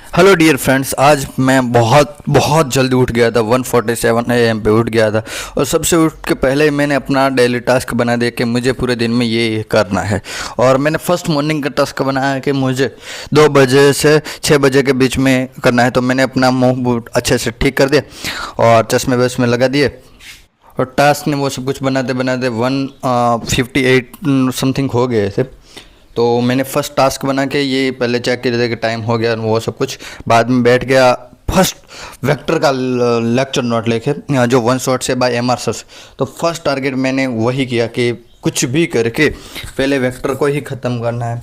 Hello dear friends, आज मैं बहुत बहुत जल्दी उठ गया था। 1:47 AM पे उठ गया था और सबसे उठ के पहले ही मैंने अपना डेली टास्क बना दिया कि मुझे पूरे दिन में ये करना है। और मैंने फर्स्ट मॉर्निंग का टास्क बनाया कि मुझे 2 बजे से 6 बजे के बीच में करना है। तो मैंने अपना मुंह बूट अच्छे से ठीक कर दिया और चश्मे वश्मे लगा दिए और टास्क ने वो सब कुछ बनाते बनाते 1:58 समथिंग हो गए थे। तो मैंने फर्स्ट टास्क बना के ये पहले चेक कर दिया कि टाइम हो गया, वो सब कुछ। बाद में बैठ गया फर्स्ट वेक्टर का लेक्चर नोट लेके, जो वन शॉट से बाय एमआर। तो फर्स्ट टारगेट मैंने वही किया कि कुछ भी करके पहले वेक्टर को ही ख़त्म करना है।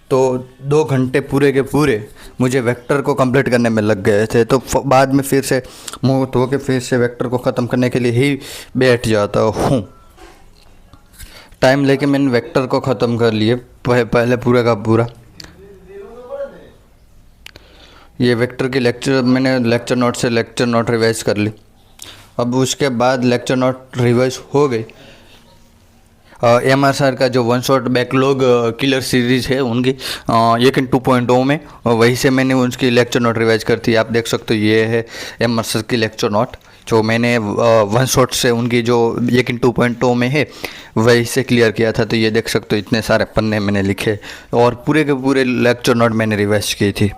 तो 2 घंटे पूरे के पूरे मुझे वेक्टर को कंप्लीट करने में लग गए थे। तो बाद में फिर से मुँह धो के फिर से वेक्टर को ख़त्म करने के लिए ही बैठ जाता हूँ। टाइम लेके मैंने वेक्टर को ख़त्म कर लिए पहले पूरा का पूरा। ये वेक्टर की मैंने लेक्चर नोट से लेक्चर नोट रिवाइज कर ली। अब उसके बाद लेक्चर नोट रिवाइज हो गई। एमआर का जो one shot backlog killer series है उनकी लेकिन 2.0 में वहीं से मैंने उनकी लेक्चर नोट रिवाइज कर थी। आप देख सकते हो, ये है एमआर की लेक्चर नोट जो मैंने वन शॉट से उनकी जो लेकिन 2.0 में है वहीं से क्लियर किया था। तो ये देख सकते हो, इतने सारे पन्ने मैंने लिखे और पूरे के पूरे लेक्चर नोट मैंने रिवाइज की थी।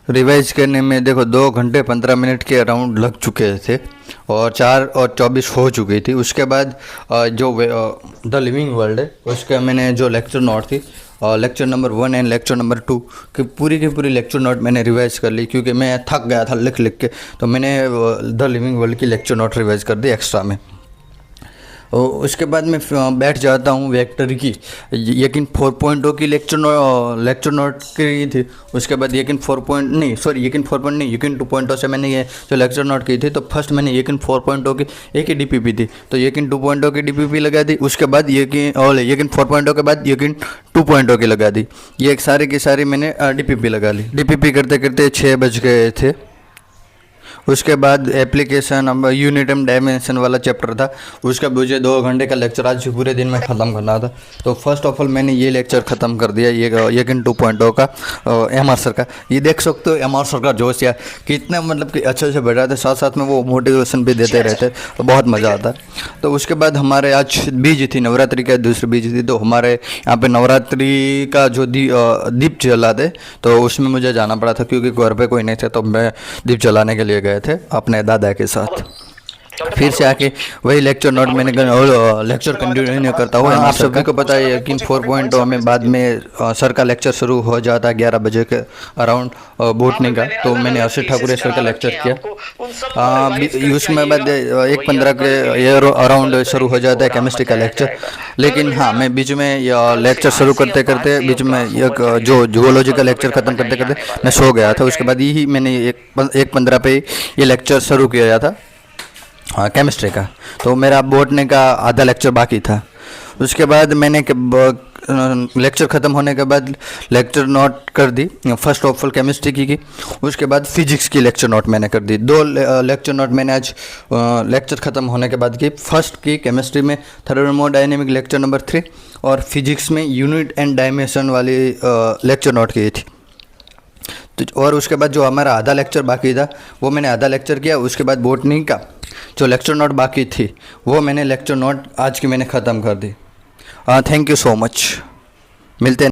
रिवाइज करने में देखो 2 घंटे 15 मिनट के अराउंड लग चुके थे और 4:24 हो चुकी थी। उसके बाद जो द लिविंग वर्ल्ड है उसका मैंने जो लेक्चर नोट थी, lecture number 1 and lecture number 2 की पूरी लेक्चर नोट मैंने रिवाइज कर ली, क्योंकि मैं थक गया था लिख लिख के। तो मैंने द लिविंग वर्ल्ड की लेक्चर नोट रिवाइज कर दी एक्स्ट्रा में। और उसके बाद मैं बैठ जाता हूँ वेक्टर की, लेकिन 4.0 की लेक्चर नोट की थी। उसके बाद लेकिन 2.0 से मैंने ये जो लेक्चर नोट की थी। तो फर्स्ट मैंने लेकिन 4.0 की एक ही डीपीपी थी, तो लेकिन 2.0 की डीपीपी लगा दी। उसके बाद लेकिन 4.0 के बाद लेकिन 2.0 की लगा दी। ये एक सारी की सारी मैंने डीपीपी लगा ली। डीपीपी करते करते 6 बज गए थे। उसके बाद एप्लीकेशन यूनिट एंड डायमेंशन वाला चैप्टर था, उसका मुझे 2 घंटे का लेक्चर आज पूरे दिन में ख़त्म करना था। तो फर्स्ट ऑफ ऑल मैंने ये लेक्चर ख़त्म कर दिया, ये किन 2.0 का एमआर सर का। ये देख सकते हो एमआर सर का जोश यार, कितना मतलब कि अच्छे से बैठाते, साथ साथ में वो मोटिवेशन भी देते रहते, तो बहुत मज़ा आता। तो उसके बाद हमारे आज बीज थी, नवरात्रि का दूसरी बीज थी। तो हमारे यहाँ पे नवरात्रि का जो दीप जलाते, तो उसमें मुझे जाना पड़ा था क्योंकि घर पे कोई नहीं थे। तो मैं दीप जलाने के लिए गए थे अपने दादा के साथ। फिर से आके वही लेक्चर नोट मैंने लेक्चर कंटिन्यू करता हुआ। आप सभी को पता है कि 4.0 में बाद में सर का लेक्चर शुरू हो जाता है 11 बजे के अराउंड बॉटनी का। तो मैंने हर्षित ठाकुर सर का लेक्चर किया। उसमें बाद 1:15 के अराउंड शुरू हो जाता है केमिस्ट्री का लेक्चर। लेकिन हाँ, मैं बीच में लेक्चर शुरू करते करते बीच में एक जो जूलॉजी का लेक्चर ख़त्म करते करते मैं सो गया था। उसके बाद यही मैंने 1:15 पे ये लेक्चर शुरू किया था केमिस्ट्री का। तो मेरा बॉटनी का आधा लेक्चर बाकी था। उसके बाद मैंने लेक्चर ख़त्म होने के बाद लेक्चर नोट कर दी, फर्स्ट ऑफ ऑल केमिस्ट्री की। उसके बाद फिजिक्स की लेक्चर नोट मैंने कर दी। 2 लेक्चर नोट मैंने आज लेक्चर ख़त्म होने के बाद की। फर्स्ट की केमिस्ट्री में थर्मोडायनेमिक लेक्चर नंबर 3 और फिजिक्स में यूनिट एंड डायमेंशन वाली लेक्चर नोट की थी। और उसके बाद जो हमारा आधा लेक्चर बाकी था वो मैंने आधा लेक्चर किया। उसके बाद बॉटनी का जो लेक्चर नोट बाकी थी वो मैंने लेक्चर नोट आज की मैंने ख़त्म कर दी। Thank you so much. मिलते हैं।